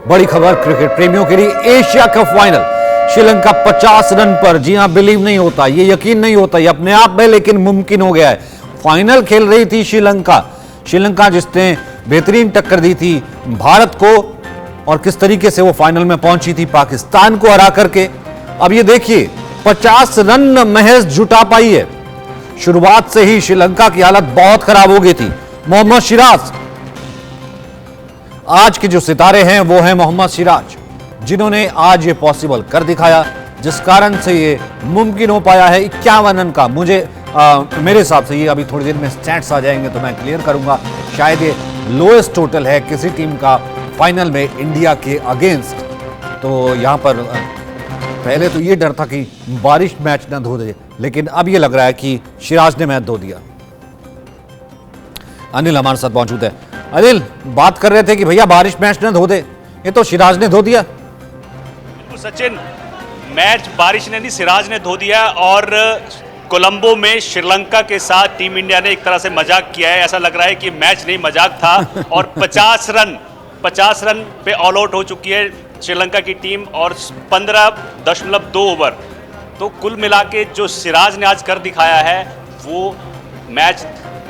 बड़ी खबर क्रिकेट प्रेमियों के लिए, Asia cup final Sri Lanka 50 run पर। जी हां, बिलीव नहीं होता, ये यकीन नहीं होता, ये अपने आप में लेकिन मुमकिन हो गया है। फाइनल खेल रही थी श्रीलंका जिसने बेहतरीन टक्कर दी थी भारत को, और किस तरीके से वो फाइनल में पहुंची थी पाकिस्तान को हरा करके। अब ये देखिए 50 रन महज जुटा पाई है। शुरुआत से ही श्रीलंका की हालत बहुत खराब हो गई थी। मोहम्मद सिराज आज के जो सितारे हैं वो हैं मोहम्मद सिराज, जिन्होंने आज ये पॉसिबल कर दिखाया, जिस कारण से ये मुमकिन हो पाया है 51 रन का। मेरे हिसाब से ये अभी थोड़ी देर में स्टैट्स आ जाएंगे तो मैं क्लियर करूंगा। शायद ये लोएस्ट टोटल है किसी टीम का फाइनल में इंडिया के अगेंस्ट। तो यहां पर पहले तो ये डर था कि बारिश मैच न धो दे, लेकिन अब ये लग रहा है कि सिराज ने मैच धो दिया। अनिल हमारे साथ मौजूद है। अनिल, बात कर रहे थे कि भैया बारिश मैच न धो दे, ये तो सिराज ने धो दिया। सचिन, मैच बारिश ने नहीं, सिराज ने धो दिया। और कोलंबो में श्रीलंका के साथ टीम इंडिया ने एक तरह से मजाक किया है। ऐसा लग रहा है कि मैच नहीं मजाक था। और 50 रन पे ऑल आउट हो चुकी है श्रीलंका की टीम, और 15.2 ओवर। तो कुल मिला के जो सिराज ने आज कर दिखाया है, वो मैच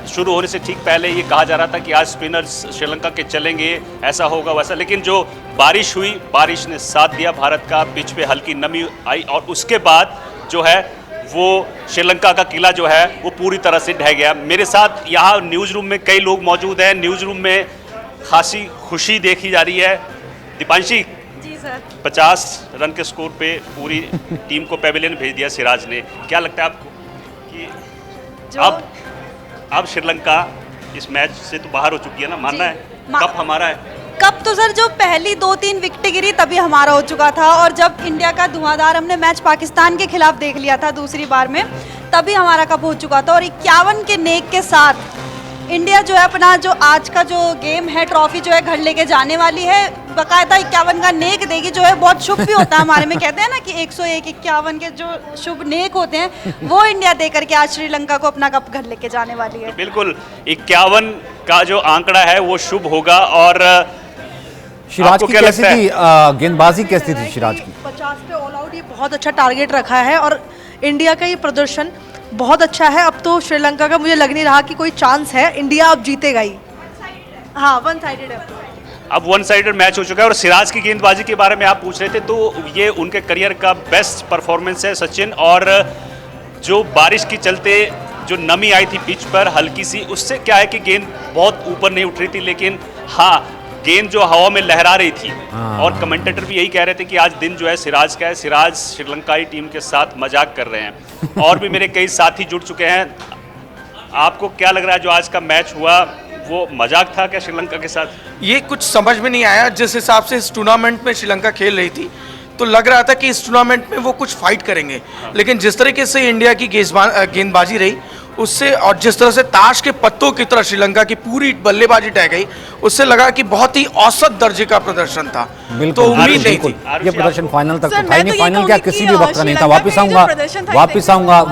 शुरू होने से ठीक पहले ये कहा जा रहा था कि आज स्पिनर्स श्रीलंका के चलेंगे, ऐसा होगा वैसा, लेकिन जो बारिश हुई, बारिश ने साथ दिया भारत का। पिच पे हल्की नमी आई और उसके बाद जो है वो श्रीलंका का किला जो है वो पूरी तरह से ढह गया। मेरे साथ यहाँ न्यूज़ रूम में कई लोग मौजूद हैं। न्यूज़ रूम में खासी खुशी देखी जा रही है। दीपांशी जी सर, 50 रन के स्कोर पे पूरी टीम को पेविलियन भेज दिया सिराज ने। क्या लगता है आपको कि अब श्रीलंका इस मैच से तो बाहर हो चुकी है ना? मानना है कप हमारा है? कप तो सर जो पहली 2-3 विकेटें गिरी तभी हमारा हो चुका था, और जब इंडिया का धुआंधार हमने मैच पाकिस्तान के खिलाफ देख लिया था दूसरी बार में, तभी हमारा कप हो चुका था। और 51 के नेक के साथ इंडिया जो है अपना जो आज का जो गेम है, ट्रॉफी जो है घर लेके जाने वाली है। बाकायदा 51 का नेक देगी, जो है बहुत शुभ भी होता है हमारे में। कहते हैं ना कि 101 51 के जो शुभ नेक होते हैं वो इंडिया दे करके आज श्रीलंका को अपना कप घर लेके जाने वाली है। बिल्कुल 51 का जो आंकड़ा है वो शुभ होगा। और सिराज की कैसी थी गेंदबाजी, कैसी थी सिराज की? 50 पे ऑल आउट, ये बहुत अच्छा टारगेट रखा है और इंडिया का ये प्रदर्शन बहुत अच्छा है। अब तो श्रीलंका का मुझे लग नहीं रहा कि कोई चांस है, इंडिया अब जीतेगा ही। हाँ, वन साइडेड है। अब वन साइडेड मैच हो चुका है। और सिराज की गेंदबाजी के बारे में आप पूछ रहे थे, तो ये उनके करियर का बेस्ट परफॉर्मेंस है सचिन। और जो बारिश के चलते जो नमी आई थी पिच पर हल्की सी, उससे क्या है कि गेंद बहुत ऊपर नहीं उठ रही थी, लेकिन हाँ गेंद जो हवा में लहरा रही थी। और कमेंटेटर भी यही कह रहे थे कि आज दिन जो है सिराज का है, सिराज श्रीलंकाई टीम के साथ मजाक कर रहे हैं। और भी मेरे कई साथी जुड़ चुके हैं। आपको क्या लग रहा है जो आज का मैच हुआ वो मजाक था क्या श्रीलंका के साथ? ये कुछ समझ में नहीं आया। जिस हिसाब से इस टूर्नामेंट में श्रीलंका खेल रही थी तो लग रहा था कि इस टूर्नामेंट में वो कुछ फाइट करेंगे, लेकिन जिस तरीके से इंडिया की गेंदबाजी रही उससे, और जिस तरह से ताश के पत्तों की तरह श्रीलंका की पूरी बल्लेबाजी टह गई, उससे लगा कि बहुत ही औसत दर्जे का प्रदर्शन था। तो उम्मीद नहीं थी ये प्रदर्शन फाइनल तक तो था ही नहीं। फाइनल क्या किसी भी वक्त का नहीं था।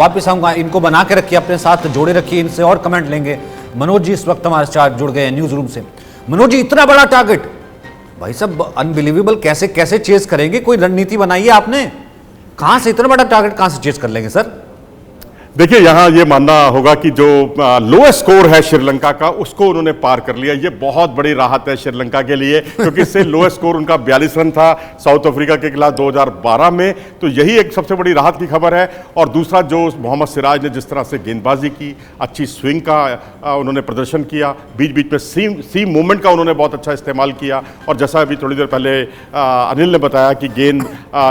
वापिस आऊंगा, इनको बना के रखिए, अपने साथ जोड़े रखिए, इनसे और कमेंट लेंगे। मनोज जी इस वक्त हमारे साथ जुड़ गए हैं न्यूज रूम से। मनोज जी, इतना बड़ा टारगेट भाई साहब, अनबिलीवेबल, कैसे चेस करेंगे? कोई रणनीति बनाई है आपने? कहां से इतना बड़ा टारगेट कहां से चेस कर लेंगे सर? देखिए, यहाँ ये मानना होगा कि जो लोएस्ट स्कोर है श्रीलंका का उसको उन्होंने पार कर लिया। ये बहुत बड़ी राहत है श्रीलंका के लिए, क्योंकि इससे लोएस्ट स्कोर उनका 42 रन था साउथ अफ्रीका के खिलाफ 2012 में। तो यही एक सबसे बड़ी राहत की खबर है। और दूसरा, जो मोहम्मद सिराज ने जिस तरह से गेंदबाजी की, अच्छी स्विंग का उन्होंने प्रदर्शन किया, बीच बीच में सीम मूवमेंट का उन्होंने बहुत अच्छा इस्तेमाल किया। और जैसा अभी थोड़ी देर पहले अनिल ने बताया कि गेंद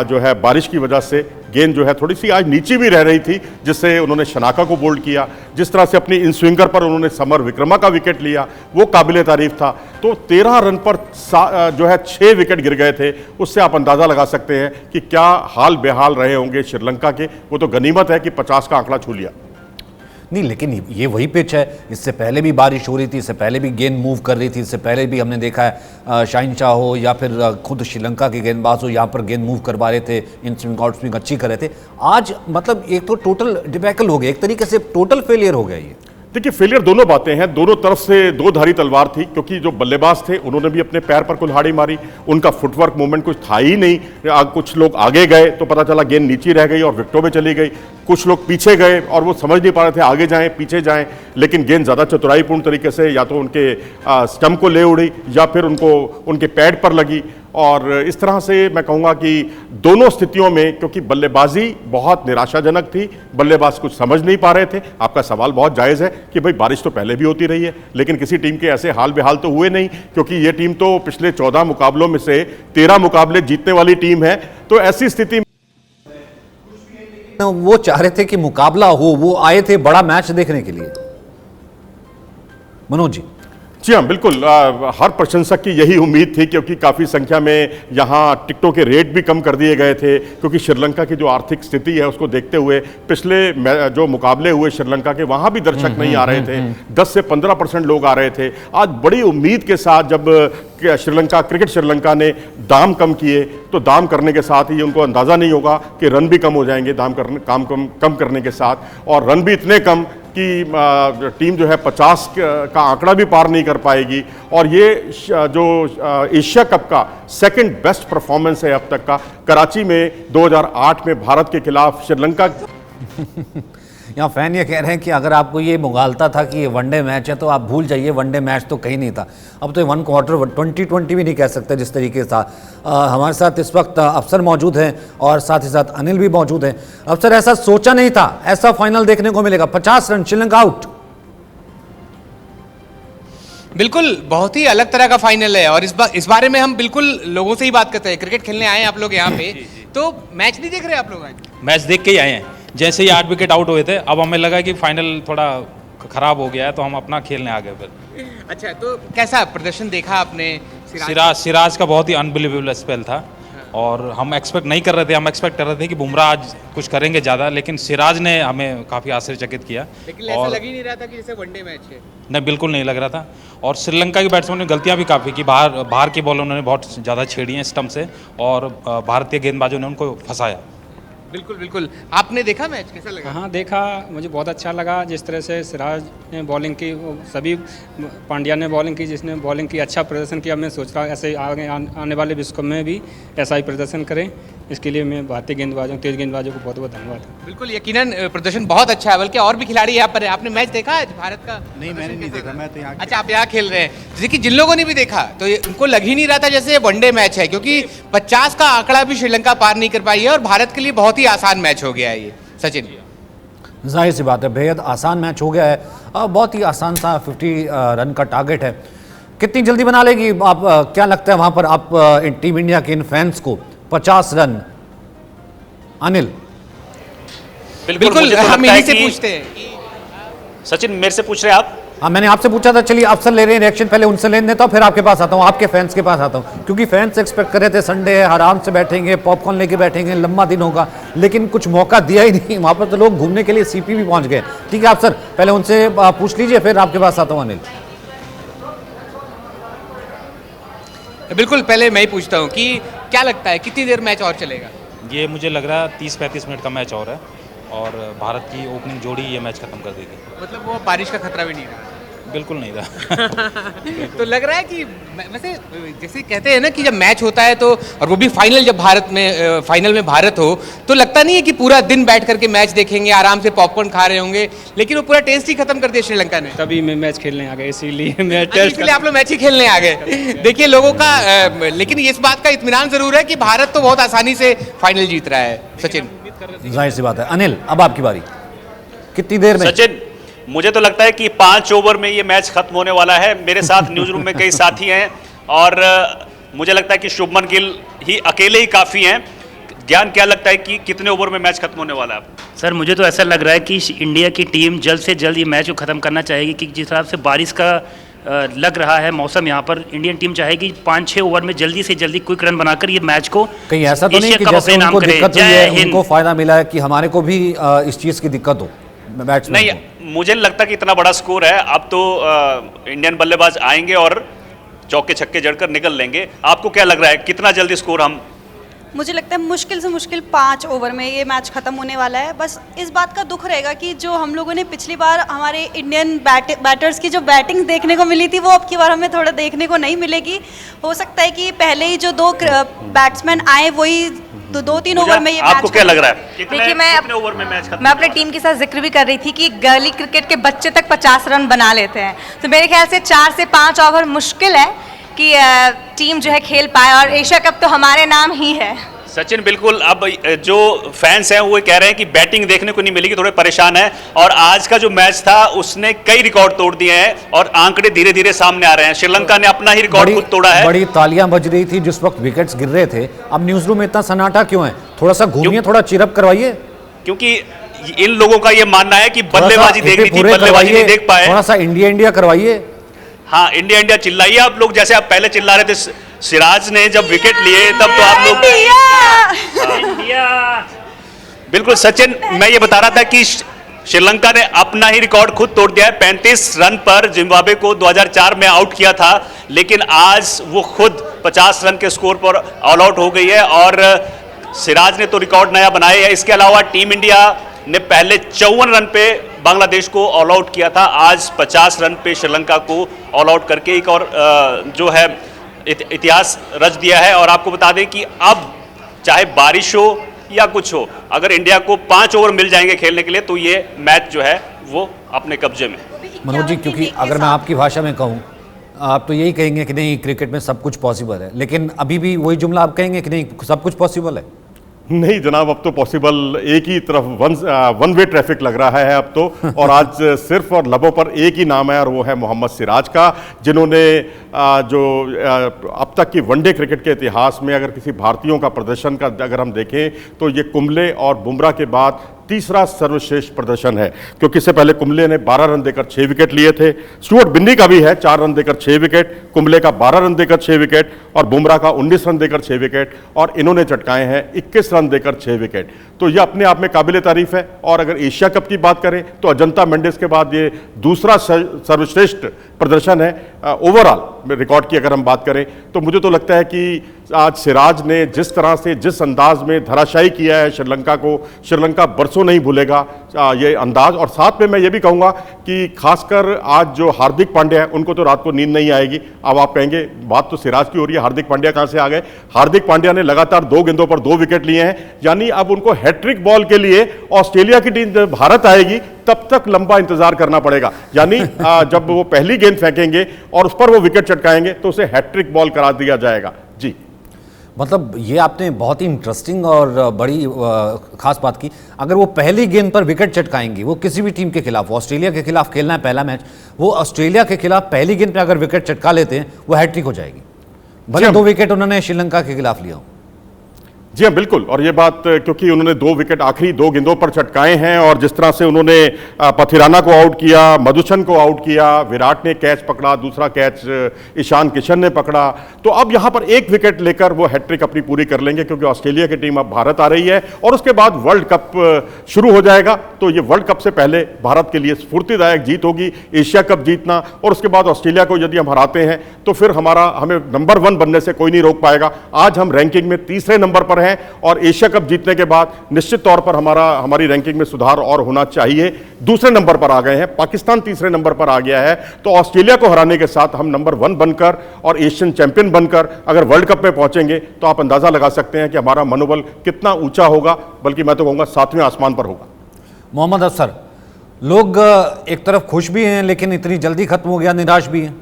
जो है बारिश की वजह से गेंद जो है थोड़ी सी आज नीचे भी रह रही थी, जिससे उन्होंने शनाका को बोल्ड किया। जिस तरह से अपनी इन स्विंगर पर उन्होंने समर विक्रमा का विकेट लिया, वो काबिले तारीफ था। तो 13 रन पर जो है 6 विकेट गिर गए थे। उससे आप अंदाज़ा लगा सकते हैं कि क्या हाल बेहाल रहे होंगे श्रीलंका के। वो तो गनीमत है कि 50 का आंकड़ा छू लिया। नहीं, लेकिन ये वही पिच है। इससे पहले भी बारिश हो रही थी, इससे पहले भी गेंद मूव कर रही थी, इससे पहले भी हमने देखा है शाहिन शाह हो या फिर खुद श्रीलंका के गेंदबाज हो, यहाँ पर गेंद मूव करवा रहे थे, इन स्विंग आउट स्विंग अच्छी कर रहे थे। आज मतलब एक तो टोटल डिबैकल हो गया, एक तरीके से टोटल फेलियर हो गया ये। देखिए, फेलियर दोनों बातें हैं, दोनों तरफ से दो धारी तलवार थी, क्योंकि जो बल्लेबाज थे उन्होंने भी अपने पैर पर कुल्हाड़ी मारी, उनका फुटवर्क मूवमेंट कुछ था ही नहीं। कुछ लोग आगे गए तो पता चला गेंद नीचे रह गई और विकेटों में चली गई, कुछ लोग पीछे गए और वो समझ नहीं पा रहे थे आगे जाएं पीछे जाएं, लेकिन गेंद ज़्यादा चतुराईपूर्ण तरीके से या तो उनके स्टंप को ले उड़ी या फिर उनको उनके पैड पर लगी। और इस तरह से मैं कहूँगा कि दोनों स्थितियों में, क्योंकि बल्लेबाजी बहुत निराशाजनक थी, बल्लेबाज कुछ समझ नहीं पा रहे थे। आपका सवाल बहुत जायज़ है कि भाई बारिश तो पहले भी होती रही है, लेकिन किसी टीम के ऐसे हाल बेहाल तो हुए नहीं, क्योंकि ये टीम तो पिछले 14 मुकाबलों में से 13 मुकाबले जीतने वाली टीम है। तो ऐसी स्थिति वो चाह रहे थे कि मुकाबला हो, वो आए थे बड़ा मैच देखने के लिए। मनोज जी। जी हाँ, बिल्कुल, हर प्रशंसक की यही उम्मीद थी, क्योंकि काफ़ी संख्या में यहाँ टिकटों के रेट भी कम कर दिए गए थे, क्योंकि श्रीलंका की जो आर्थिक स्थिति है उसको देखते हुए पिछले जो मुकाबले हुए श्रीलंका के, वहाँ भी दर्शक नहीं आ रहे थे, 10 से 15% लोग आ रहे थे। आज बड़ी उम्मीद के साथ जब क्रिकेट श्रीलंका ने दाम कम किए, तो दाम करने के साथ ही उनको अंदाज़ा नहीं होगा कि रन भी कम हो जाएंगे कम करने के साथ, और रन भी इतने कम कि टीम जो है 50 का आंकड़ा भी पार नहीं कर पाएगी। और ये जो एशिया कप का सेकंड बेस्ट परफॉर्मेंस है अब तक का, कराची में 2008 में भारत के खिलाफ श्रीलंका। यहाँ फैन ये कह रहे हैं कि अगर आपको ये मुगालता था कि ये वनडे मैच है तो आप भूल जाइए, वनडे मैच तो कहीं नहीं था। अब तो 1 क्वार्टर 2020 भी नहीं कह सकते जिस तरीके से था। हमारे साथ इस वक्त अफसर मौजूद हैं और साथ ही साथ अनिल भी मौजूद हैं। अफसर, ऐसा सोचा नहीं था ऐसा फाइनल देखने को मिलेगा, 50 रन, श्रीलंका आउट। बिल्कुल, बहुत ही अलग तरह का फाइनल है, और इस बारे में हम बिल्कुल लोगों से ही बात करते हैं। क्रिकेट खेलने आए हैं आप लोग यहाँ पे, तो मैच नहीं देख रहे आप लोग आज? मैच देख के ही आए हैं। जैसे ही 8 विकेट आउट हुए थे, अब हमें लगा कि फाइनल थोड़ा खराब हो गया है, तो हम अपना खेलने आ गए फिर। अच्छा, तो कैसा प्रदर्शन देखा आपने? सिराज का बहुत ही अनबिलीवेबल स्पेल था, और हम एक्सपेक्ट नहीं कर रहे थे, हम एक्सपेक्ट कर रहे थे कि बुमराह आज कुछ करेंगे ज़्यादा, लेकिन सिराज ने हमें काफ़ी आश्चर्यचकित किया। लेकिन ऐसा लग ही नहीं रहा था कि जैसे वनडे मैच है। नहीं, बिल्कुल नहीं लग रहा था। और श्रीलंका के बैट्समैन ने गलतियां भी काफ़ी की, बाहर की बॉल उन्होंने बहुत ज़्यादा छेड़ी हैं स्टंप से, और भारतीय गेंदबाजों ने उनको फंसाया। बिल्कुल बिल्कुल। आपने देखा मैच, कैसा लगा? हाँ देखा, मुझे बहुत अच्छा लगा जिस तरह से सिराज ने बॉलिंग की, सभी पांड्या ने बॉलिंग की, जिसने बॉलिंग की अच्छा प्रदर्शन किया। मैं सोच रहा ऐसे आगे आने वाले विश्व कप में भी ऐसा ही प्रदर्शन करें। इसके लिए मैं भारतीय गेंदबाजों, तेज गेंदबाजों को बहुत बहुत धन्यवाद। बिल्कुल, यकीनन प्रदर्शन बहुत अच्छा है, बल्कि और भी खिलाड़ी यहाँ पर है। आपने मैच देखा आज भारत का? नहीं, मैंने नहीं देखा, मैं तो यहाँ। अच्छा, आप यहाँ खेल रहे हैं। जैसे कि जिन लोगों ने भी देखा तो उनको लग ही नहीं रहा था जैसे वनडे मैच है, क्योंकि 50 का आंकड़ा भी श्रीलंका पार नहीं कर पाई है, और भारत के लिए बहुत ही आसान मैच हो गया है ये। सचिन, जाहिर सी बात है, बेहद आसान मैच हो गया है, बहुत ही आसान सा 50 रन का टारगेट है। कितनी जल्दी बना लेगी आप, क्या लगता है वहां पर आप टीम इंडिया के इन फैंस को 50 रन? अनिल। बिल्कुल, हम इन्हीं से पूछते हैं। सचिन, मेरे से पूछ रहे हैं आप? हाँ, मैंने आपसे पूछा था। चलिए, अफसर ले रहे हैं रिएक्शन, पहले उनसे लेने देता हूँ, फिर आपके पास आता हूँ, आपके फैंस के पास आता हूँ, क्योंकि फैंस एक्सपेक्ट कर रहे थे संडे है, आराम से बैठेंगे, पॉपकॉर्न लेके बैठेंगे, लंबा दिन होगा, लेकिन कुछ मौका दिया ही नहीं। वहाँ पर तो लोग घूमने के लिए सीपी भी पहुँच गए। ठीक है अफसर, पहले उनसे पूछ लीजिए, फिर आपके पास आता हूँ अनिल। बिल्कुल, पहले मैं ही पूछता हूँ कि क्या लगता है कितनी देर मैच और चलेगा? ये मुझे लग रहा है 30-35 मिनट का मैच और है, और भारत की ओपनिंग जोड़ी ये मैच खत्म कर देगी। मतलब वो बारिश का खतरा भी नहीं रहा? बिल्कुल नहीं था। तो लग रहा है कि वैसे जैसे कहते हैं ना कि जब मैच होता है तो, और वो भी फाइनल, जब फाइनल में भारत हो, तो लगता नहीं है कि पूरा दिन बैठ करके मैच देखेंगे, आराम से पॉपकॉर्न खा रहे होंगे, लेकिन वो पूरा टेस्ट ही खत्म कर दिया श्रीलंका ने। तभी मैं मैच खेलने आ गया, इसीलिए मैं इसलिए आप लोग मैच ही खेलने आ गए। देखिए लोगों का, लेकिन इस बात का इत्मीनान जरूर है कि भारत तो बहुत आसानी से फाइनल जीत रहा है। सचिन, जाहिर सी बात है। अनिल, अब आपकी बारी, कितनी देर में? सचिन, मुझे तो लगता है कि 5 ओवर में ये मैच खत्म होने वाला है। मेरे साथ न्यूज रूम में कई साथी हैं, और मुझे लगता है कि शुभमन गिल ही अकेले ही काफ़ी हैं। ज्ञान, क्या लगता है कि कितने ओवर में मैच खत्म होने वाला है? सर, मुझे तो ऐसा लग रहा है कि इंडिया की टीम जल्द से जल्द ये मैच को ख़त्म करना चाहेगी, कि जिस हिसाब से बारिश का लग रहा है मौसम, यहाँ पर इंडियन टीम चाहेगी 5-6 ओवर में जल्दी से जल्दी क्विक रन बनाकर ये मैच को, कहीं ऐसा तो नहीं कि जैसे उनको दिक्कत हुई है, उनको फायदा मिला है, कि हमारे को भी इस चीज़ की दिक्कत हो? नहीं, मुझे नहीं लगता कि इतना बड़ा स्कोर है। अब तो इंडियन बल्लेबाज आएंगे और चौके छक्के जड़कर निकल लेंगे। आपको क्या लग रहा है कितना जल्दी स्कोर हम मुझे लगता है मुश्किल से मुश्किल 5 ओवर में ये मैच खत्म होने वाला है। बस इस बात का दुख रहेगा कि जो हम लोगों ने पिछली बार हमारे इंडियन बैटर्स की जो बैटिंग देखने को मिली थी वो अब की बार हमें थोड़ा देखने को नहीं मिलेगी। हो सकता है कि पहले ही जो 2 बैट्समैन आए वही 2-3 ओवर में ये आपको क्या लग रहा है देखिए, कितने ओवर में मैच खत्म? मैं अपने टीम के साथ जिक्र भी कर रही थी कि गली क्रिकेट के बच्चे तक 50 रन बना लेते हैं, तो मेरे ख्याल से 4 से 5 ओवर मुश्किल है कि टीम जो है खेल पाए, और एशिया कप तो हमारे नाम ही है। सचिन, बिल्कुल। अब जो फैंस हैं वो कह रहे हैं कि बैटिंग देखने को नहीं मिलेगी, थोड़े परेशान हैं। और आज का जो मैच था उसने कई रिकॉर्ड तोड़ दिए हैं और आंकड़े धीरे धीरे सामने आ रहे हैं। श्रीलंका ने अपना ही रिकॉर्ड खुद तोड़ा है। बड़ी तालियां बज रही थी जिस वक्त विकेट्स गिर रहे थे। अब न्यूज रूम में इतना सन्नाटा क्यों है? थोड़ा सा घूमिए, थोड़ा चिरअप करवाइए। क्योंकि इन लोगों का ये मानना है कि बल्लेबाजी देखनी थी, बल्लेबाजी नहीं देख पाए। थोड़ा सा इंडिया इंडिया करवाइए। हाँ, इंडिया इंडिया चिल्लाइए आप लोग, जैसे आप पहले चिल्ला रहे थे सिराज ने जब विकेट लिए तब तो आप लोग इंडिया। बिल्कुल सचिन, मैं ये बता रहा था कि श्रीलंका ने अपना ही रिकॉर्ड खुद तोड़ दिया है। 35 रन पर जिम्बाब्वे को 2004 में आउट किया था, लेकिन आज वो खुद 50 रन के स्कोर पर ऑल आउट हो गई है और सिराज ने तो रिकॉर्ड नया बनाया है। इसके अलावा टीम इंडिया ने पहले 54 रन पे बांग्लादेश को ऑल आउट किया था, आज 50 रन पे श्रीलंका को ऑल आउट करके एक और जो है इतिहास रच दिया है। और आपको बता दें कि अब चाहे बारिश हो या कुछ हो, अगर इंडिया को 5 ओवर मिल जाएंगे खेलने के लिए तो ये मैच जो है वो अपने कब्जे में। मनोज जी, क्योंकि अगर मैं आपकी भाषा में कहूँ, आप तो यही कहेंगे कि नहीं क्रिकेट में सब कुछ पॉसिबल है, लेकिन अभी भी वही जुमला आप कहेंगे कि नहीं सब कुछ पॉसिबल है? नहीं जनाब, अब तो पॉसिबल एक ही तरफ वन वे ट्रैफिक लग रहा है अब तो। और आज सिर्फ और लबों पर एक ही नाम है और वो है मोहम्मद सिराज का, जिन्होंने जो अब तक की वनडे क्रिकेट के इतिहास में अगर किसी भारतीयों का प्रदर्शन का अगर हम देखें तो ये कुंबले और बुमराह के बाद तीसरा सर्वश्रेष्ठ प्रदर्शन है, क्योंकि इससे पहले कुंबले ने 12 रन देकर 6 विकेट लिए थे। स्टुअर्ट बिन्नी का भी है 4 रन देकर 6 विकेट, कुंबले का 12 रन देकर 6 विकेट और बुमराह का 19 रन देकर 6 विकेट, और इन्होंने चटकाए हैं 21 रन देकर 6 विकेट। तो यह अपने आप में काबिल तारीफ है। और अगर एशिया कप की बात करें तो अजंता मेंडिस के बाद ये दूसरा सर्वश्रेष्ठ प्रदर्शन है ओवरऑल रिकॉर्ड की अगर हम बात करें। तो मुझे तो लगता है कि आज सिराज ने जिस तरह से जिस अंदाज में धराशायी किया है श्रीलंका को, श्रीलंका बरसों नहीं भूलेगा ये अंदाज। और साथ में मैं ये भी कहूँगा कि खासकर आज जो हार्दिक पांड्या है उनको तो रात को नींद नहीं आएगी। अब आप कहेंगे बात तो सिराज की हो रही है, हार्दिक पांड्या कहाँ से आ गए? हार्दिक पांड्या ने लगातार 2 गेंदों पर 2 विकेट लिए हैं, यानी अब उनको हैट्रिक बॉल के लिए ऑस्ट्रेलिया की टीम जब भारत आएगी तब तक लंबा इंतजार करना पड़ेगा। यानी जब वो पहली गेंद फेंकेंगे और उस पर वो विकेट चटकाएंगे तो उसे हैट्रिक बॉल करा दिया जाएगा। जी, मतलब ये आपने बहुत ही इंटरेस्टिंग और बड़ी खास बात की। अगर वो पहली गेंद पर विकेट चटकाएंगे, वो किसी भी टीम के खिलाफ, ऑस्ट्रेलिया के खिलाफ खेलना है पहला मैच, वो ऑस्ट्रेलिया के खिलाफ पहली गेंद पे अगर विकेट चटका लेते हैं वो हैट्रिक हो जाएगी, भले 2 विकेट उन्होंने श्रीलंका के खिलाफ लिया हो। जी हाँ बिल्कुल, और ये बात क्योंकि उन्होंने 2 विकेट आखिरी 2 गेंदों पर चटकाए हैं और जिस तरह से उन्होंने पथिराना को आउट किया, मधुसन को आउट किया, विराट ने कैच पकड़ा, दूसरा कैच ईशान किशन ने पकड़ा, तो अब यहाँ पर 1 विकेट लेकर वो हैट्रिक अपनी पूरी कर लेंगे, क्योंकि ऑस्ट्रेलिया की टीम अब भारत आ रही है और उसके बाद वर्ल्ड कप शुरू हो जाएगा। तो ये वर्ल्ड कप से पहले भारत के लिए स्फूर्तिदायक जीत होगी एशिया कप जीतना, और उसके बाद ऑस्ट्रेलिया को यदि हम हराते हैं तो फिर हमें नंबर 1 बनने से कोई नहीं रोक पाएगा। आज हम रैंकिंग में तीसरे नंबर पर और एशिया कप जीतने के बाद निश्चित तौर पर हमारी रैंकिंग में सुधार और होना चाहिए। दूसरे नंबर पर आ गए हैं, पाकिस्तान तीसरे नंबर पर आ गया है, तो ऑस्ट्रेलिया को हराने के साथ हम नंबर 1 बनकर और एशियन चैंपियन बनकर अगर वर्ल्ड कप में पहुंचेंगे तो आप अंदाजा लगा सकते हैं कि हमारा मनोबल कितना ऊंचा होगा, बल्कि मैं तो कहूंगा 7वें आसमान पर होगा। मोहम्मद अफसर, लोग एक तरफ खुश भी हैं लेकिन इतनी जल्दी खत्म हो गया, निराश भी हैं।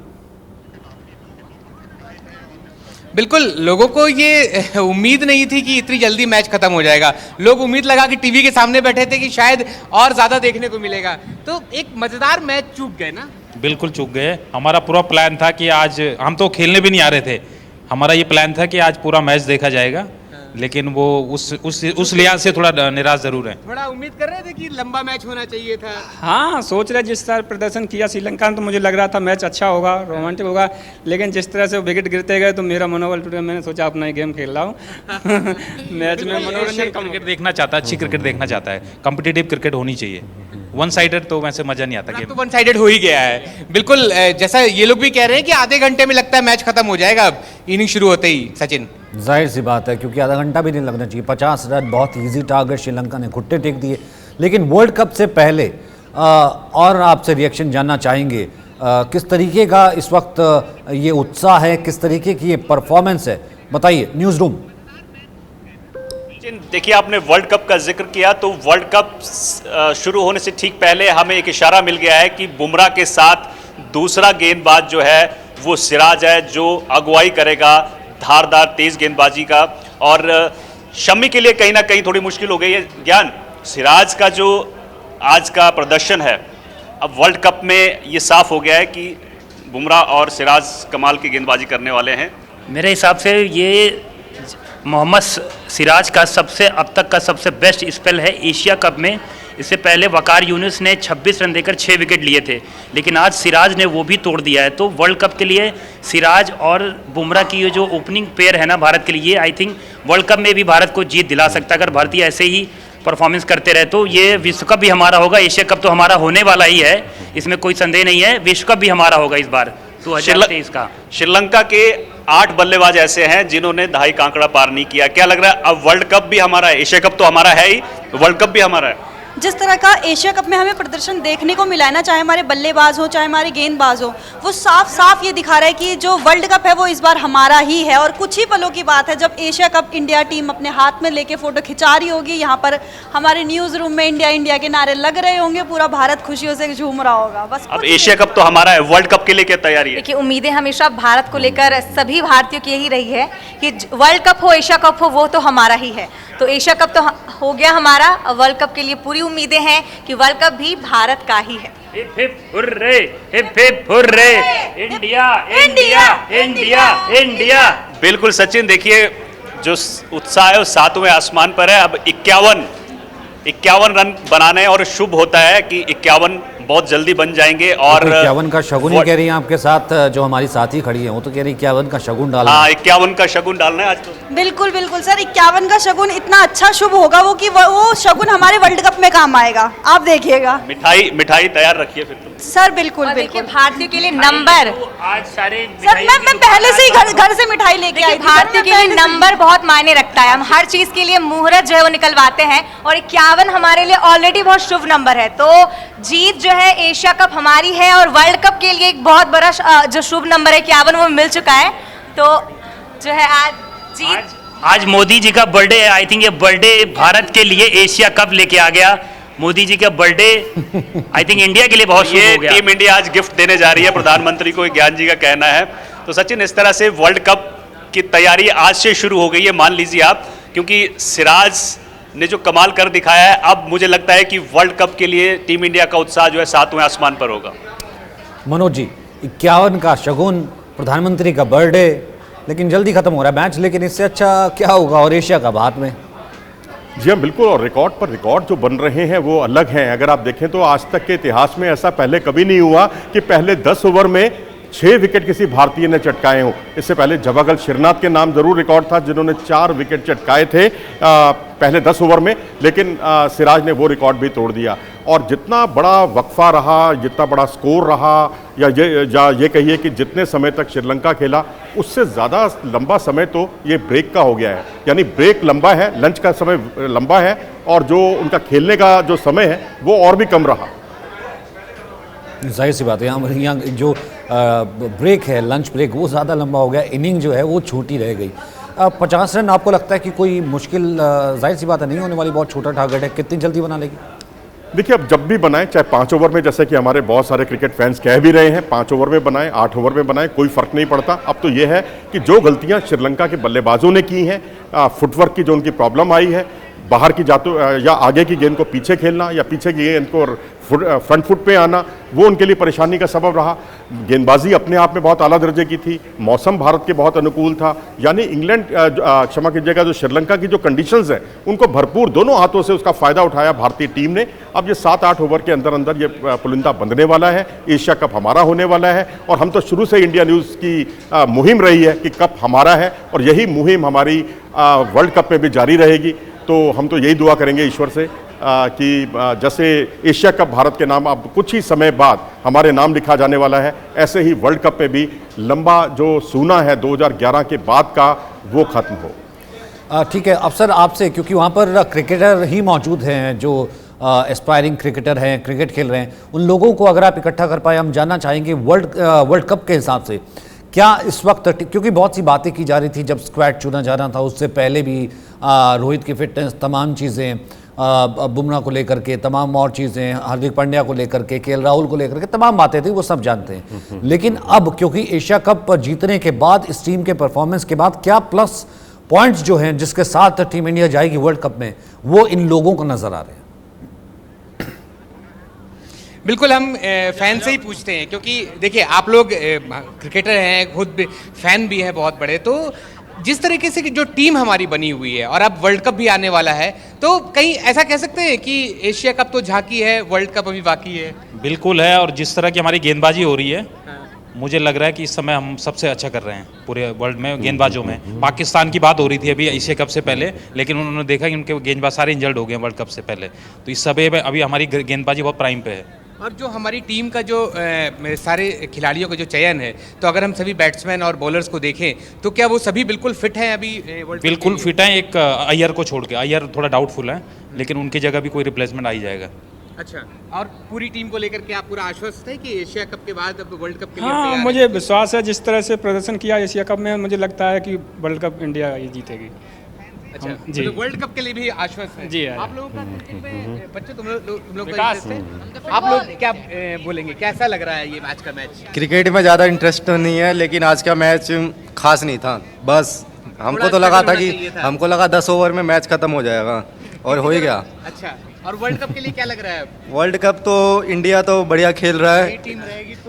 बिल्कुल, लोगों को ये उम्मीद नहीं थी कि इतनी जल्दी मैच खत्म हो जाएगा। लोग उम्मीद लगा कि टीवी के सामने बैठे थे कि शायद और ज़्यादा देखने को मिलेगा, तो एक मज़ेदार मैच चूक गए ना। बिल्कुल चूक गए। हमारा पूरा प्लान था कि आज हम तो खेलने भी नहीं आ रहे थे, हमारा ये प्लान था कि आज पूरा मैच देखा जाएगा, लेकिन वो उस लिहाज से थोड़ा निराश जरूर है। थोड़ा उम्मीद कर रहे थे कि लंबा मैच होना चाहिए था। हाँ, सोच रहे जिस तरह प्रदर्शन किया श्रीलंका ने तो मुझे लग रहा था मैच अच्छा होगा, रोमांटिक होगा, लेकिन जिस तरह से विकेट गिरते गए तो मेरा मनोबल टूट गया। मैंने सोचा अपना ही गेम खेल रहा हूँ मैच में मनोरंजन क्रिकेट देखना चाहता है, अच्छी क्रिकेट देखना चाहता है, कॉम्पिटिटिव क्रिकेट होनी चाहिए। वन साइडेड तो वैसे मजा नहीं आता गेम, तो वन साइडेड हो ही गया है। बिल्कुल, जैसा ये लोग भी कह रहे हैं कि आधे घंटे में लगता है मैच खत्म हो जाएगा अब इनिंग शुरू होते ही। सचिन, जाहिर सी बात है, क्योंकि आधा घंटा भी नहीं लगना चाहिए। 50 रन बहुत इजी टारगेट, श्रीलंका ने घुट्टे टेक दिए। लेकिन वर्ल्ड कप से पहले और आपसे रिएक्शन जानना चाहेंगे, किस तरीके का इस वक्त ये उत्साह है, किस तरीके की ये परफॉर्मेंस है, बताइए न्यूज़ रूम। देखिए, आपने वर्ल्ड कप का जिक्र किया तो वर्ल्ड कप शुरू होने से ठीक पहले हमें एक इशारा मिल गया है कि बुमराह के साथ दूसरा गेंदबाज जो है वो सिराज है, जो अगुवाई करेगा धारदार तेज गेंदबाजी का। और शमी के लिए कहीं ना कहीं थोड़ी मुश्किल हो गई है। ज्ञान, सिराज का जो आज का प्रदर्शन है, अब वर्ल्ड कप में ये साफ हो गया है कि बुमराह और सिराज कमाल की गेंदबाजी करने वाले हैं। मेरे हिसाब से ये मोहम्मद सिराज का अब तक का सबसे बेस्ट स्पेल है एशिया कप में। इससे पहले वकार यूनुस ने 26 रन देकर 6 विकेट लिए थे, लेकिन आज सिराज ने वो भी तोड़ दिया है। तो वर्ल्ड कप के लिए सिराज और बुमराह की ये जो ओपनिंग पेयर है ना भारत के लिए, आई थिंक वर्ल्ड कप में भी भारत को जीत दिला सकता है। अगर भारतीय ऐसे ही परफॉर्मेंस करते रहे तो ये विश्व कप भी हमारा होगा, एशिया कप तो हमारा होने वाला ही है, इसमें कोई संदेह नहीं है। विश्व कप भी हमारा होगा इस बार 2023 का। श्रीलंका के 8 बल्लेबाज ऐसे हैं जिन्होंने 2.5 कांकड़ा पार नहीं किया। क्या लग रहा है अब वर्ल्ड कप भी हमारा है? एशिया कप तो हमारा है ही, वर्ल्ड कप भी हमारा है। जिस तरह का एशिया कप में हमें प्रदर्शन देखने को मिला है ना, चाहे हमारे बल्लेबाज हो चाहे हमारे गेंदबाज हो, वो साफ साफ ये दिखा रहा है कि जो वर्ल्ड कप है वो इस बार हमारा ही है। और कुछ ही पलों की बात है जब एशिया कप इंडिया टीम अपने हाथ में लेके फोटो खिंचा रही होगी, यहाँ पर हमारे न्यूज रूम में इंडिया इंडिया के नारे लग रहे होंगे, पूरा भारत खुशियों से झूम रहा होगा। बस अब एशिया कप तो हमारा है, वर्ल्ड कप के लिए क्या तैयारी है? देखिए, उम्मीदें हमेशा भारत को लेकर सभी भारतीयों की यही रही है कि वर्ल्ड कप हो एशिया कप हो वो तो हमारा ही है। तो एशिया कप तो हो गया हमारा, वर्ल्ड कप के लिए पूरी उम्मीदें हैं कि वर्ल्ड कप भी भारत का ही है। Hip hip hurray, hip hip hurray, India India India India. बिल्कुल सचिन, देखिए जो उत्साह है वो 7वें आसमान पर है। अब 51 रन बनाने और शुभ होता है कि 51 बहुत जल्दी बन जाएंगे। और 51 का शगुन ही कह रही हैं आपके साथ जो हमारी साथी खड़ी है, वो तो कह रही 51 का शगुन डालना। हाँ, 51 का शगुन डालना है आज तो। बिल्कुल बिल्कुल सर, 51 का शगुन इतना अच्छा शुभ होगा वो कि वो शगुन हमारे वर्ल्ड कप में काम आएगा, आप देखिएगा। मिठाई तैयार रखिए फिर तो। सर बिल्कुल देखिए, बिल्कुल भारतीयों के लिए नंबर, आज सारे सर मैं पहले से ही घर से मिठाई लेके आई थी। भारतीयों के लिए नंबर बहुत मायने रखता है। हम हर चीज के लिए मुहूर्त जो है वो निकलवाते हैं और 51 हमारे लिए ऑलरेडी बहुत शुभ नंबर है। तो जीत जो है एशिया कप हमारी है और वर्ल्ड कप के लिए एक बहुत बड़ा जो शुभ नंबर है 51 वो मिल चुका है। तो जो है आज जीत, आज मोदी जी का बर्थडे है। आई थिंक ये बर्थडे भारत के लिए एशिया कप लेके आ गया। मोदी जी का बर्थडे आई थिंक इंडिया के लिए बहुत शुभ हो गया। टीम इंडिया आज गिफ्ट देने जा रही है प्रधानमंत्री को, ज्ञान जी का कहना है। तो सचिन, इस तरह से वर्ल्ड कप की तैयारी आज से शुरू हो गई है, मान लीजिए आप, क्योंकि सिराज ने जो कमाल कर दिखाया है, अब मुझे लगता है कि वर्ल्ड कप के लिए टीम इंडिया का उत्साह जो है 7वें आसमान पर होगा। मनोज जी, 51 का शगुन, प्रधानमंत्री का बर्थडे, लेकिन जल्दी खत्म हो रहा है मैच, लेकिन इससे अच्छा क्या होगा? और एशिया कप हाथ में। जी हाँ, बिल्कुल। और रिकॉर्ड पर रिकॉर्ड जो बन रहे हैं वो अलग हैं। अगर आप देखें तो आज तक के इतिहास में ऐसा पहले कभी नहीं हुआ कि पहले 10 ओवर में 6 विकेट किसी भारतीय ने चटकाए हों। इससे पहले जवागल श्रीनाथ के नाम जरूर रिकॉर्ड था जिन्होंने 4 विकेट चटकाए थे पहले 10 ओवर में, लेकिन सिराज ने वो रिकॉर्ड भी तोड़ दिया। और जितना बड़ा वक्फा रहा, जितना बड़ा स्कोर रहा, या ये कहिए कि जितने समय तक श्रीलंका खेला उससे ज़्यादा लंबा समय तो ये ब्रेक का हो गया है। यानी ब्रेक लंबा है, लंच का समय लंबा है, और जो उनका खेलने का जो समय है वो और भी कम रहा। जाहिर सी बात है, यहाँ जो ब्रेक है, लंच ब्रेक, वो ज़्यादा लंबा हो गया, इनिंग जो है वो छोटी रह गई। 50 रन आपको लगता है कि कोई मुश्किल, जाहिर सी बात है नहीं होने वाली, बहुत छोटा टारगेट है, कितनी जल्दी बना लेगी? देखिए, अब जब भी बनाएं, चाहे 5 ओवर में, जैसे कि हमारे बहुत सारे क्रिकेट फैंस कह भी रहे हैं, 5 ओवर में बनाएं, 8 ओवर में बनाएं, कोई फ़र्क नहीं पड़ता। अब तो ये है कि जो गलतियां श्रीलंका के बल्लेबाजों ने की हैं, फुटवर्क की जो उनकी प्रॉब्लम आई है, बाहर की या आगे की गेंद को पीछे खेलना या पीछे की गेंद को फ्रंट फुट पे आना, वो उनके लिए परेशानी का सबब रहा। गेंदबाजी अपने आप में बहुत आला दर्जे की थी, मौसम भारत के बहुत अनुकूल था। यानी इंग्लैंड, क्षमा कीजिएगा, जो श्रीलंका की जो कंडीशंस हैं उनको भरपूर दोनों हाथों से उसका फ़ायदा उठाया भारतीय टीम ने। अब ये 7-8 ओवर के अंदर अंदर ये पुलिंदा बंधने वाला है, एशिया कप हमारा होने वाला है। और हम तो शुरू से इंडिया न्यूज़ की मुहिम रही है कि कप हमारा है, और यही मुहिम हमारी वर्ल्ड कप में भी जारी रहेगी। तो हम तो यही दुआ करेंगे ईश्वर से कि जैसे एशिया कप भारत के नाम अब कुछ ही समय बाद हमारे नाम लिखा जाने वाला है, ऐसे ही वर्ल्ड कप पे भी लंबा जो सूना है 2011 के बाद का वो खत्म हो। ठीक है अफसर, आपसे, क्योंकि वहाँ पर क्रिकेटर ही मौजूद हैं जो एस्पायरिंग क्रिकेटर हैं, क्रिकेट खेल रहे हैं, उन लोगों को अगर आप इकट्ठा कर पाए, हम जानना चाहेंगे वर्ल्ड कप के हिसाब से क्या इस वक्त, क्योंकि बहुत सी बातें की जा रही थी जब स्क्वाड चुना जा रहा था, उससे पहले भी रोहित की फिटनेस, तमाम चीज़ें, बुमराह को लेकर के तमाम और चीज़ें, हार्दिक पांड्या को लेकर के, केएल राहुल को लेकर के तमाम बातें थी, वो सब जानते हैं। लेकिन अब क्योंकि एशिया कप जीतने के बाद, इस टीम के परफॉर्मेंस के बाद, क्या प्लस पॉइंट्स जो हैं जिसके साथ टीम इंडिया जाएगी वर्ल्ड कप में, वो इन लोगों को नजर आ रहे हैं? बिल्कुल, हम फैन से ही पूछते हैं, क्योंकि देखिए आप लोग क्रिकेटर हैं, खुद फैन भी हैं बहुत बड़े, तो जिस तरीके से जो टीम हमारी बनी हुई है और अब वर्ल्ड कप भी आने वाला है, तो कहीं ऐसा कह सकते हैं कि एशिया कप तो झांकी है, वर्ल्ड कप अभी बाकी है? बिल्कुल है, और जिस तरह की हमारी गेंदबाजी हो रही है, मुझे लग रहा है कि इस समय हम सबसे अच्छा कर रहे हैं पूरे वर्ल्ड में गेंदबाजों में। पाकिस्तान की बात हो रही थी अभी एशिया कप से पहले, लेकिन उन्होंने देखा कि उनके गेंदबाज सारे इंजर्ड हो गए वर्ल्ड कप से पहले, तो इस समय में अभी हमारी गेंदबाजी बहुत प्राइम पे है। और जो हमारी टीम का जो सारे खिलाड़ियों का जो चयन है, तो अगर हम सभी बैट्समैन और बॉलर्स को देखें तो क्या वो सभी बिल्कुल फिट हैं अभी वर्ल्ड कप? बिल्कुल फिट हैं, एक अय्यर को छोड़ के। अय्यर थोड़ा डाउटफुल है, लेकिन उनकी जगह भी कोई रिप्लेसमेंट आ ही जाएगा। अच्छा, और पूरी टीम को लेकर के आप पूरा आश्वस्त है कि एशिया कप के बाद अब वर्ल्ड कप के लिए हाँ, तैयार मुझे विश्वास है, जिस तरह से प्रदर्शन किया एशिया कप में, मुझे लगता है कि वर्ल्ड कप इंडिया ही जीतेगी। अच्छा जी, मतलब वर्ल्ड कप के लिए भी आश्वस्त है जी, आप लोगों का क्रिकेट में बच्चों, तुम लोग का इंटरेस्ट है, आप लोग क्या बोलेंगे, कैसा लग रहा है ये मैच का? मैच क्रिकेट में ज़्यादा इंटरेस्ट तो नहीं है, लेकिन आज का मैच खास नहीं था। बस हमको तो लगा था कि हमको लगा 10 ओवर में मैच खत्म हो जाएगा, और हो ही गया। अच्छा, और वर्ल्ड कप के लिए क्या लग रहा है? वर्ल्ड कप तो इंडिया तो बढ़िया खेल रहा है,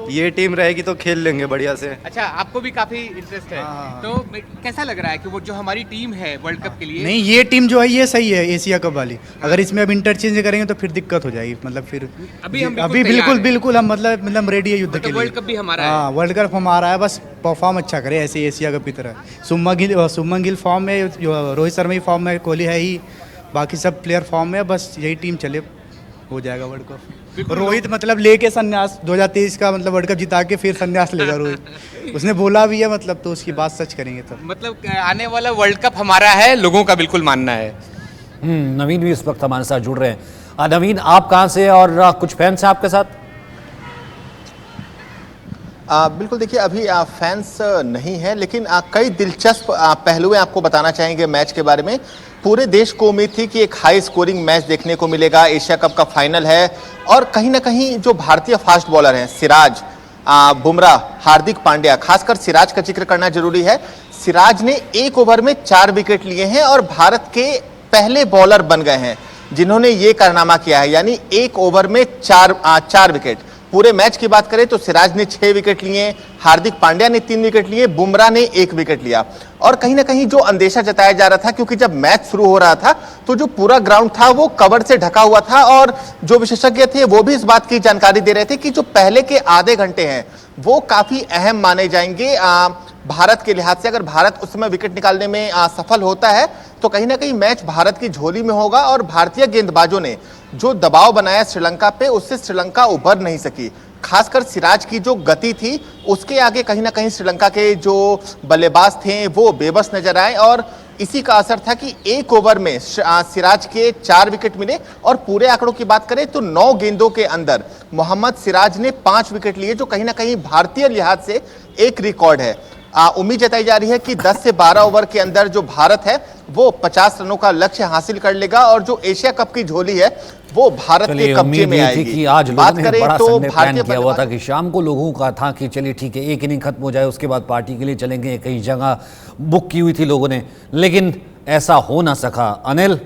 ये टीम रहेगी तो खेल लेंगे बढ़िया से। अच्छा, आपको भी काफी इंटरेस्ट है, तो कैसा लग रहा है कि वो जो हमारी टीम है वर्ल्ड कप के लिए? नहीं, ये टीम जो है ये सही है एशिया कप वाली। अगर इसमें अब इंटरचेंज करेंगे तो फिर दिक्कत हो जाएगी, मतलब फिर अभी बिल्कुल हम मतलब रेडी है युद्ध के लिए। वर्ल्ड कप भी हमारा है। हाँ, वर्ल्ड कप हमारा है, बस परफॉर्म अच्छा करे ऐसे एशिया कप की तरह। सुमन गिल फॉर्म में, रोहित शर्मा ही फॉर्म में, कोहली है ही, बाकी सब प्लेयर फॉर्म में, बस यही टीम चले, हो जाएगा वर्ल्ड कप। रोहित मतलब लेके संन्यास 2023 का, मतलब वर्ल्ड कप जिता के फिर संन्यास लेगा रोहित, उसने बोला भी है, मतलब तो उसकी बात सच करेंगे तब। मतलब आने वाला वर्ल्ड कप हमारा है, लोगों का बिल्कुल मानना है। नवीन भी इस वक्त हमारे साथ जुड़ रहे हैं। नवीन, आप कहाँ से और कुछ फैंस हैं आपके साथ? बिल्कुल, देखिए अभी फैंस नहीं है, लेकिन कई दिलचस्प पहलुएं आपको बताना चाहेंगे मैच के बारे में। पूरे देश को उम्मीद थी कि एक हाई स्कोरिंग मैच देखने को मिलेगा, एशिया कप का फाइनल है, और कहीं ना कहीं जो भारतीय फास्ट बॉलर हैं, सिराज, बुमराह, हार्दिक पांड्या, खासकर सिराज का जिक्र करना जरूरी है। सिराज ने 1 ओवर में 4 विकेट लिए हैं और भारत के पहले बॉलर बन गए हैं जिन्होंने ये कारनामा किया है, यानी 1 ओवर में 4 विकेट। पूरे मैच की बात करें तो सिराज ने 6 विकेट लिए, हार्दिक पांड्या ने 3 विकेट लिए, बुमराह ने 1 विकेट लिया। और कहीं ना कहीं जो अंदेशा जताया जा रहा था, क्योंकि जब मैच शुरू हो रहा था तो जो पूरा ग्राउंड था वो कवर से ढका हुआ था, और जो विशेषज्ञ थे वो भी इस बात की जानकारी दे रहे थे कि जो पहले के आधे घंटे हैं वो काफी अहम माने जाएंगे भारत के लिहाज से। अगर भारत उस समय विकेट निकालने में सफल होता है तो कहीं ना कहीं मैच भारत की झोली में होगा, और भारतीय गेंदबाजों ने जो दबाव बनाया श्रीलंका पे, उससे श्रीलंका उभर नहीं सकी। खासकर सिराज की जो गति थी उसके आगे कहीं ना कहीं श्रीलंका के जो बल्लेबाज थे वो बेबस नजर आए, और इसी का असर था कि 1 ओवर में सिराज के 4 विकेट मिले। और पूरे आंकड़ों की बात करें तो 9 गेंदों के अंदर मोहम्मद सिराज ने 5 विकेट लिए, जो कहीं ना कहीं भारतीय लिहाज से एक रिकॉर्ड है। उम्मीद जताई जा रही है कि 10 से 12 ओवर के अंदर जो भारत है वो 50 रनों का लक्ष्य हासिल कर लेगा, और जो एशिया कप की झोली है वो भारत के कब्जे में आएगी। कि आज लोगों ने बड़ा संडे प्लान किया हुआ था कि शाम को लोगों का था कि चलिए ठीक है, एक इनिंग खत्म हो जाए, उसके बाद पार्टी के लिए चलेंगे, कई जगह बुक की हुई थी लोगों ने, लेकिन ऐसा हो ना सका। अनिल,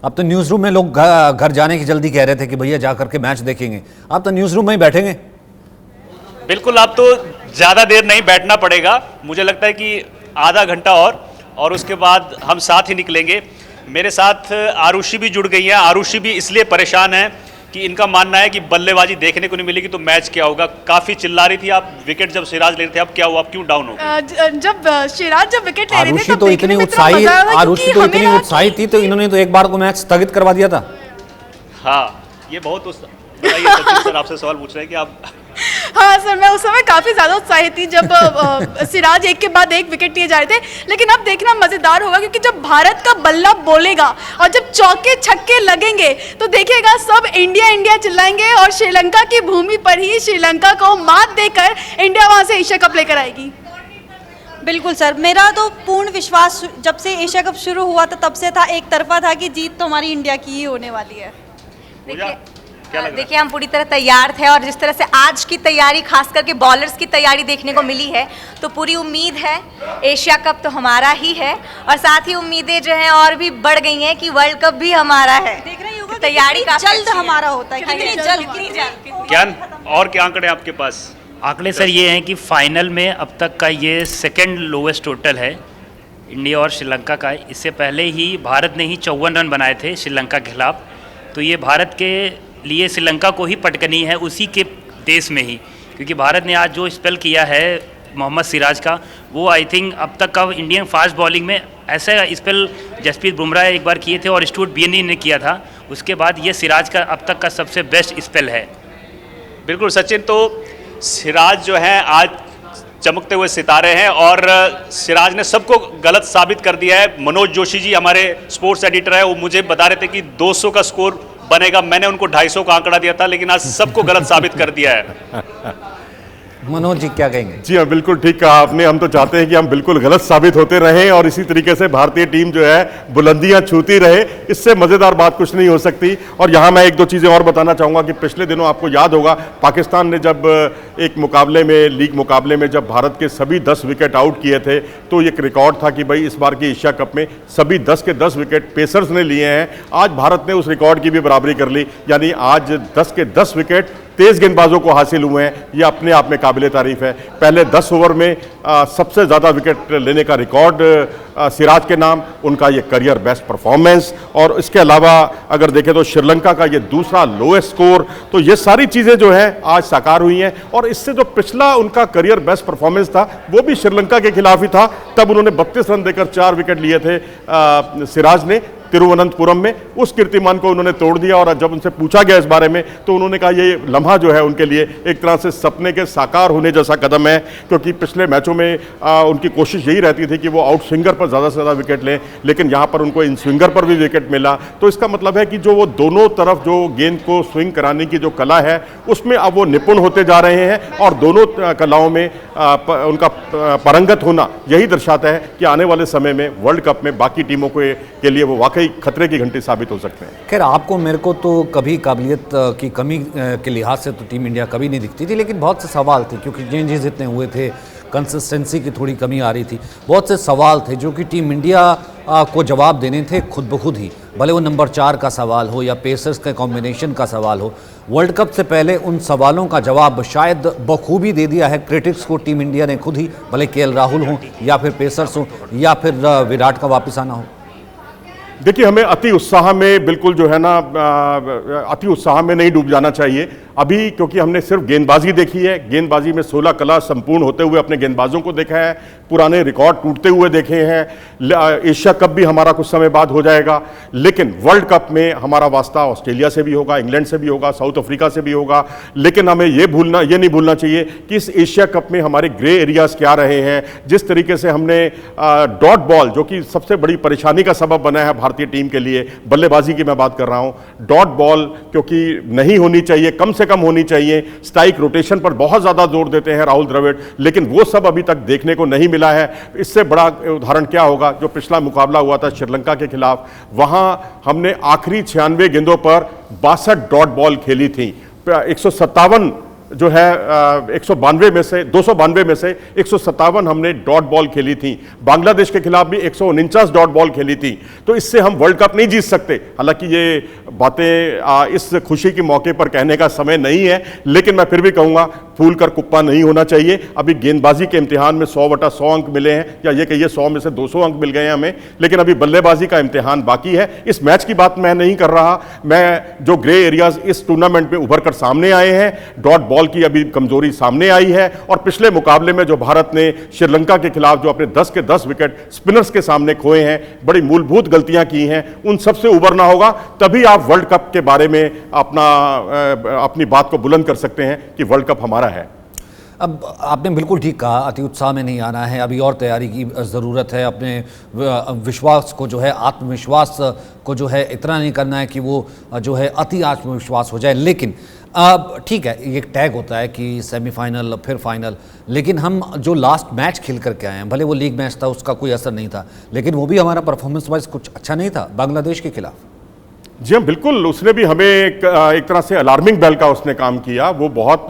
अब तो न्यूज़ रूम में लोग घर जाने की जल्दी कह रहे थे कि भैया जाकर के मैच देखेंगे, आप तो न्यूज़ रूम में ही बैठेंगे? बिल्कुल, आप तो ज़्यादा देर नहीं बैठना पड़ेगा, मुझे लगता है कि आधा घंटा और उसके बाद हम साथ ही निकलेंगे। मेरे साथ आरुषि भी जुड़ गई हैं। आरुषि भी इसलिए परेशान है कि इनका मानना है कि बल्लेबाजी देखने को नहीं मिलेगी तो मैच क्या होगा। काफ़ी चिल्ला रही थी आप, विकेट जब सिराज ले रहे थे, अब क्या हुआ, अब क्यों डाउन हो गए? जब सिराज जब विकेट ले रहे थे आरुषि तो इतनी उत्साही थी तो इन्होंने तो एक बार को मैच स्थगित करवा दिया था। हाँ, ये बहुत बताइए सचिन सर, आपसे सवाल पूछ रहे हैं कि आप हाँ सर, मैं उस समय काफ़ी ज़्यादा उत्साहित थी जब सिराज एक के बाद एक विकेट लिए जा रहे थे, लेकिन अब देखना मज़ेदार होगा क्योंकि जब भारत का बल्ला बोलेगा और जब चौके छक्के लगेंगे तो देखिएगा सब इंडिया इंडिया चिल्लाएंगे और श्रीलंका की भूमि पर ही श्रीलंका को मात देकर इंडिया वहाँ से एशिया कप लेकर आएगी। बिल्कुल सर, मेरा तो पूर्ण विश्वास जब से एशिया कप शुरू हुआ था तब से था, एक तरफा था कि जीत तो हमारी इंडिया की ही होने वाली है। देखिए हम पूरी तरह तैयार थे और जिस तरह से आज की तैयारी, खास करके बॉलर्स की तैयारी देखने को मिली है, तो पूरी उम्मीद है एशिया कप तो हमारा ही है और साथ ही उम्मीदें जो हैं और भी बढ़ गई हैं कि वर्ल्ड कप भी हमारा है। देख रहे होगा तैयारी काफी जल्द अच्छी है। हमारा होता है, कितनी जल्द। ज्ञान और क्या आंकड़े आपके पास? आंकड़े सर ये हैं कि फाइनल में अब तक का ये सेकंड लोवेस्ट टोटल है इंडिया और श्रीलंका का। इससे पहले ही भारत ने ही 54 रन बनाए थे श्रीलंका के खिलाफ, तो ये भारत के लिए श्रीलंका को ही पटकनी है उसी के देश में ही, क्योंकि भारत ने आज जो स्पेल किया है मोहम्मद सिराज का, वो आई थिंक अब तक का इंडियन फास्ट बॉलिंग में ऐसा स्पेल जसप्रीत बुमराह एक बार किए थे और स्टुअर्ट बियनी ने किया था, उसके बाद ये सिराज का अब तक का सबसे बेस्ट स्पेल है। बिल्कुल सचिन, तो सिराज जो है आज चमकते हुए सितारे हैं और सिराज ने सबको गलत साबित कर दिया है। मनोज जोशी जी हमारे स्पोर्ट्स एडिटर है, वो मुझे बता रहे थे कि 200 का स्कोर बनेगा, मैंने उनको 250 का आंकड़ा दिया था, लेकिन आज सबको गलत साबित कर दिया है। मनोज जी क्या कहेंगे? जी हाँ, बिल्कुल ठीक कहा आपने। हम तो चाहते हैं कि हम बिल्कुल गलत साबित होते रहें और इसी तरीके से भारतीय टीम जो है बुलंदियां छूती रहे, इससे मज़ेदार बात कुछ नहीं हो सकती। और यहाँ मैं एक दो चीज़ें और बताना चाहूँगा कि पिछले दिनों आपको याद होगा पाकिस्तान ने जब एक मुकाबले में, लीग मुकाबले में जब भारत के सभी 10 विकेट आउट किए थे, तो एक रिकॉर्ड था कि भाई इस बार की एशिया कप में सभी 10 के 10 विकेट पेसर्स ने लिए हैं। आज भारत ने उस रिकॉर्ड की भी बराबरी कर ली, यानी आज 10 के 10 विकेट तेज गेंदबाजों को हासिल हुए हैं। ये अपने आप में काबिले तारीफ है। पहले 10 ओवर में सबसे ज़्यादा विकेट लेने का रिकॉर्ड सिराज के नाम, उनका ये करियर बेस्ट परफॉर्मेंस, और इसके अलावा अगर देखें तो श्रीलंका का ये दूसरा लोएस्ट स्कोर। तो ये सारी चीज़ें जो है आज साकार हुई हैं। और इससे जो पिछला उनका करियर बेस्ट परफॉर्मेंस था वो भी श्रीलंका के खिलाफ ही था, तब उन्होंने 32 रन देकर 4 विकेट लिए थे सिराज ने तिरुवनंतपुरम में। उस कीर्तिमान को उन्होंने तोड़ दिया और जब उनसे पूछा गया इस बारे में तो उन्होंने कहा ये लम्हा जो है उनके लिए एक तरह से सपने के साकार होने जैसा कदम है, क्योंकि पिछले मैचों में उनकी कोशिश यही रहती थी कि वो आउट स्विंगर पर ज़्यादा से ज़्यादा विकेट लें, लेकिन यहाँ पर उनको इन स्विंगर पर भी विकेट मिला। तो इसका मतलब है कि जो वो दोनों तरफ जो गेंद को स्विंग कराने की जो कला है उसमें अब वो निपुण होते जा रहे हैं और दोनों कलाओं में उनका पारंगत होना यही दर्शाता है कि आने वाले समय में वर्ल्ड कप में बाकी टीमों के लिए वो वाकई खतरे की घंटी साबित हो सकते हैं। खैर आपको मेरे को तो कभी काबिलियत की कमी के लिहाज से तो टीम इंडिया कभी नहीं दिखती थी, लेकिन बहुत से सवाल थे क्योंकि चेंजेस इतने हुए थे, कंसिस्टेंसी की थोड़ी कमी आ रही थी, बहुत से सवाल थे जो कि टीम इंडिया को जवाब देने थे खुद ब खुद ही, भले वो नंबर 4 का सवाल हो या पेसर्स के कॉम्बिनेशन का सवाल हो। वर्ल्ड कप से पहले उन सवालों का जवाब शायद बखूबी दे दिया है क्रिटिक्स को टीम इंडिया ने खुद ही, भले केएल राहुल हो या फिर पेसर्स हो या फिर विराट का वापस आना हो। देखिए, हमें अति उत्साह में बिल्कुल जो है ना अति उत्साह में नहीं डूब जाना चाहिए अभी, क्योंकि हमने सिर्फ गेंदबाजी देखी है। गेंदबाजी में 16 कला संपूर्ण होते हुए अपने गेंदबाजों को देखा है, पुराने रिकॉर्ड टूटते हुए देखे हैं। एशिया कप भी हमारा कुछ समय बाद हो जाएगा, लेकिन वर्ल्ड कप में हमारा वास्ता ऑस्ट्रेलिया से भी होगा, इंग्लैंड से भी होगा, साउथ अफ्रीका से भी होगा। लेकिन हमें ये नहीं भूलना चाहिए कि इस एशिया कप में हमारे ग्रे एरियाज क्या रहे हैं। जिस तरीके से हमने डॉट बॉल, जो कि सबसे बड़ी परेशानी का सबब बना है भारतीय टीम के लिए, बल्लेबाजी की मैं बात कर रहा हूं, डॉट बॉल क्योंकि नहीं होनी चाहिए, कम से कम होनी चाहिए। स्ट्राइक रोटेशन पर बहुत ज्यादा जोर देते हैं राहुल द्रविड़, लेकिन वो सब अभी तक देखने को नहीं मिला है। इससे बड़ा उदाहरण क्या होगा, जो पिछला मुकाबला हुआ था श्रीलंका के खिलाफ, वहां हमने आखिरी 96 गेंदों पर 62 डॉट बॉल खेली थी। 157 जो है 192 में से 292 में से 157 हमने डॉट बॉल खेली थी। बांग्लादेश के खिलाफ भी 149 डॉट बॉल खेली थी। तो इससे हम वर्ल्ड कप नहीं जीत सकते। हालांकि ये बातें इस खुशी के मौके पर कहने का समय नहीं है, लेकिन मैं फिर भी कहूंगा फूल कर कुप्पा नहीं होना चाहिए। अभी गेंदबाजी के इम्तिहान में 100/100 अंक मिले हैं, या ये कहिए 100 में से 200 अंक मिल गए हैं हमें, लेकिन अभी बल्लेबाजी का इम्तिहान बाकी है। इस मैच की बात मैं नहीं कर रहा, मैं जो ग्रे एरियाज इस टूर्नामेंट में उभर कर सामने आए हैं, डॉट बॉल की अभी कमजोरी सामने आई है, और पिछले मुकाबले में जो भारत ने श्रीलंका के खिलाफ जो अपने 10 के 10 विकेट स्पिनर्स के सामने खोए हैं, बड़ी मूलभूत गलतियां की हैं, उन सबसे उबरना होगा, तभी आप वर्ल्ड कप के बारे में अपनी बात को बुलंद कर सकते हैं कि वर्ल्ड कप हमारा है। अब आपने बिल्कुल ठीक कहा, अति उत्साह में नहीं आना है, अभी और तैयारी की ज़रूरत है। अपने विश्वास को जो है, आत्मविश्वास को जो है इतना नहीं करना है कि वो जो है अति आत्मविश्वास हो जाए। लेकिन अब ठीक है, ये एक टैग होता है कि सेमीफाइनल फिर फाइनल, लेकिन हम जो लास्ट मैच खेल करके आए हैं, भले वो लीग मैच था, उसका कोई असर नहीं था, लेकिन वो भी हमारा परफॉर्मेंस वाइज कुछ अच्छा नहीं था बांग्लादेश के खिलाफ। जी हाँ, बिल्कुल, उसने भी हमें एक तरह से अलार्मिंग बेल का उसने काम किया। वो बहुत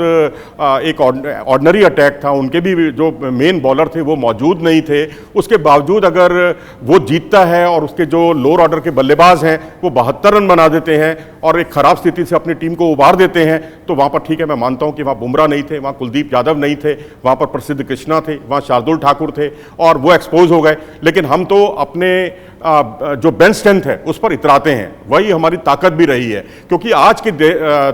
एक ऑर्डिनरी अटैक था, उनके भी जो मेन बॉलर थे वो मौजूद नहीं थे। उसके बावजूद अगर वो जीतता है और उसके जो लोअर ऑर्डर के बल्लेबाज हैं वो 72 रन बना देते हैं और एक खराब स्थिति से अपनी टीम को उबार देते हैं, तो वहाँ पर ठीक है, मैं मानता हूँ कि वहाँ बुमराह नहीं थे, वहाँ कुलदीप यादव नहीं थे, वहाँ पर प्रसिद्ध कृष्णा थे, वहाँ शार्दुल ठाकुर थे, और वो एक्सपोज हो गए। लेकिन हम तो अपने जो बेंच स्ट्रेंथ है उस पर इतराते हैं, वही हमारी ताकत भी रही है, क्योंकि आज की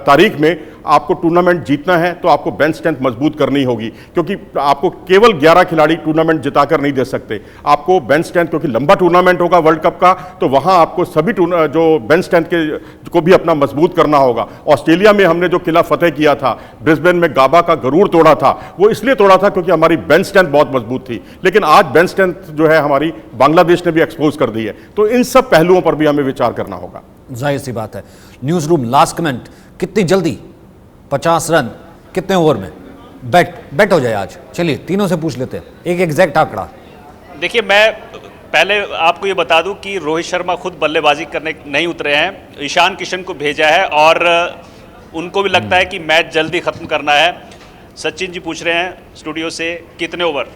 तारीख में आपको टूर्नामेंट जीतना है तो आपको बेंच स्ट्रेंथ मजबूत करनी होगी, क्योंकि आपको केवल 11 खिलाड़ी टूर्नामेंट जिताकर नहीं दे सकते, आपको बेंच स्ट्रेंथ, क्योंकि लंबा टूर्नामेंट होगा वर्ल्ड कप का, तो वहां आपको सभी जो बेंच स्ट्रेंथ के को भी अपना मजबूत करना होगा। ऑस्ट्रेलिया में हमने जो किला फतेह किया था, ब्रिस्बेन में गाबा का गरूर तोड़ा था, वो इसलिए तोड़ा था क्योंकि हमारी बेंच स्ट्रेंथ बहुत मजबूत थी। लेकिन आज बेंच स्ट्रेंथ जो है हमारी बांग्लादेश ने भी एक्सपोज कर दी है, तो इन सब पहलुओं पर भी हमें विचार करना होगा। जाहिर सी बात है। न्यूज रूम लास्ट कमेंट, कितनी जल्दी 50 रन कितने ओवर में बेट हो जाए आज? चलिए तीनों से पूछ लेते हैं एक एग्जैक्ट आंकड़ा। देखिए, मैं पहले आपको ये बता दूं कि रोहित शर्मा खुद बल्लेबाजी करने नहीं उतरे हैं, ईशान किशन को भेजा है और उनको भी लगता है कि मैच जल्दी खत्म करना है। सचिन जी पूछ रहे हैं स्टूडियो से, कितने ओवर?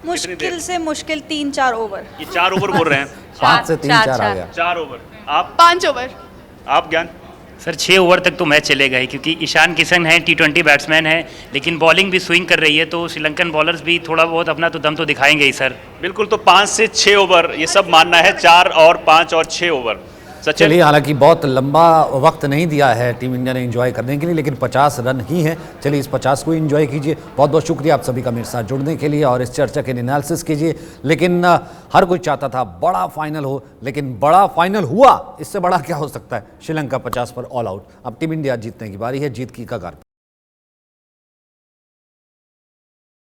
मुश्किल से मुश्किल 3-4 ओवर। ये 4 ओवर बोल रहे हैं। 5 से 3-4 आ गया। 4 ओवर। आप 5 ओवर। आप ज्ञान? सर 6 ओवर तक तो मैच चलेगा ही, क्योंकि ईशान किशन है, T20 बैट्समैन है, लेकिन बॉलिंग भी स्विंग कर रही है, तो श्रीलंकन बॉलर्स भी थोड़ा बहुत अपना तो दम तो दिखाएंगे ही सर। बिल्कुल, तो 5 से 6 ओवर ये सब मानना है, 4 और 5 और 6 ओवर। चलिए, हालांकि बहुत लंबा वक्त नहीं दिया है टीम इंडिया ने एंजॉय करने के लिए, लेकिन 50 रन ही हैं। चलिए इस 50 को एंजॉय कीजिए। बहुत बहुत शुक्रिया आप सभी का मेरे साथ जुड़ने के लिए और इस चर्चा के एनालिसिस कीजिए। लेकिन हर कोई चाहता था बड़ा फाइनल हो, लेकिन बड़ा फाइनल हुआ, इससे बड़ा क्या हो सकता है? श्रीलंका 50 पर ऑल आउट। अब टीम इंडिया जीतने की बारी है, जीत की कगार।